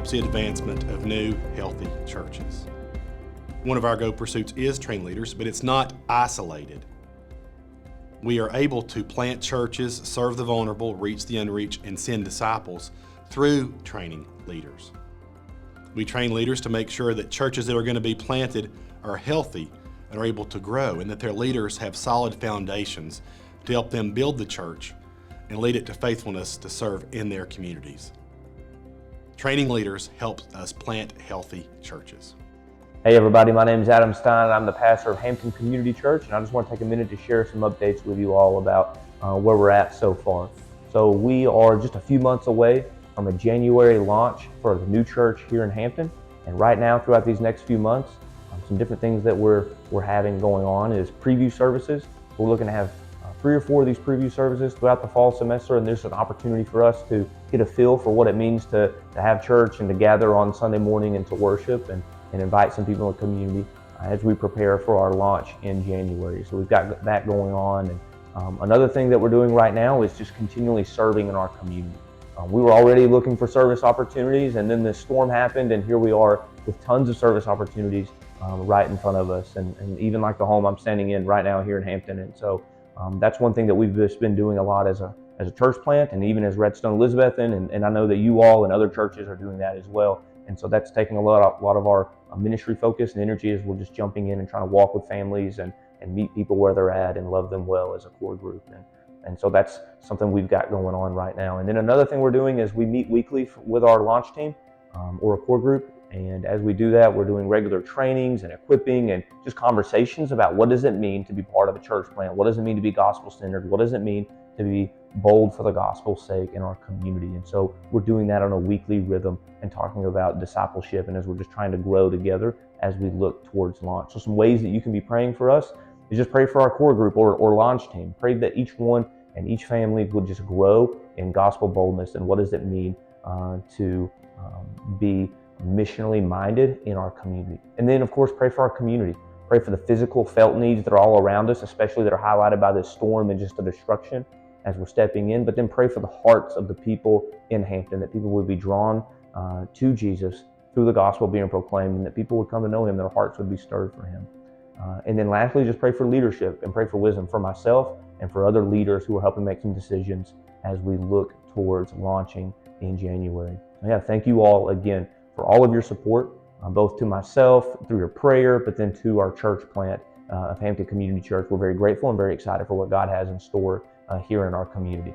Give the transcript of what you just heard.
helps the advancement of new, healthy churches. One of our Go pursuits is train leaders, but it's not isolated. We are able to plant churches, serve the vulnerable, reach the unreached, and send disciples through training leaders. We train leaders to make sure that churches that are going to be planted are healthy and are able to grow, and that their leaders have solid foundations to help them build the church and lead it to faithfulness to serve in their communities. Training leaders helps us plant healthy churches. Hey everybody, my name is Adam Stein and I'm the pastor of Hampton Community Church, and I just want to take a minute to share some updates with you all about where we're at so far. So we are just a few months away from a January launch for the new church here in Hampton, and right now throughout these next few months, some different things that we're having going on is preview services. We're looking to have 3 or 4 of these preview services throughout the fall semester, and there's an opportunity for us to get a feel for what it means to have church and to gather on Sunday morning and to worship and invite some people in the community as we prepare for our launch in January. So we've got that going on. And another thing that we're doing right now is just continually serving in our community. We were already looking for service opportunities, and then this storm happened, and here we are with tons of service opportunities right in front of us, and even like the home I'm standing in right now here in Hampton. And so that's one thing that we've just been doing a lot as a church plant, and even as Redstone Elizabethan, and I know that you all and other churches are doing that as well. And so that's taking a lot of our ministry focus and energy as we're just jumping in and trying to walk with families and meet people where they're at and love them well as a core group. And so that's something we've got going on right now. And then another thing we're doing is we meet weekly with our launch team or a core group. And as we do that, we're doing regular trainings and equipping and just conversations about what does it mean to be part of a church plant? What does it mean to be gospel-centered? What does it mean to be bold for the gospel's sake in our community? And so we're doing that on a weekly rhythm and talking about discipleship, and as we're just trying to grow together as we look towards launch. So some ways that you can be praying for us is just pray for our core group or launch team. Pray that each one and each family would just grow in gospel boldness, and what does it mean to be missionally minded in our community. And then of course pray for our community. Pray for the physical felt needs that are all around us, especially that are highlighted by this storm and just the destruction as we're stepping in. But then pray for the hearts of the people in Hampton, that people would be drawn to Jesus through the gospel being proclaimed, and that people would come to know him, their hearts would be stirred for him. And then lastly, just pray for leadership and pray for wisdom for myself and for other leaders who are helping make some decisions as we look towards launching in January. So yeah, thank you all again for all of your support, both to myself through your prayer, but then to our church plant of Hampton Community Church. We're very grateful and very excited for what God has in store here in our community.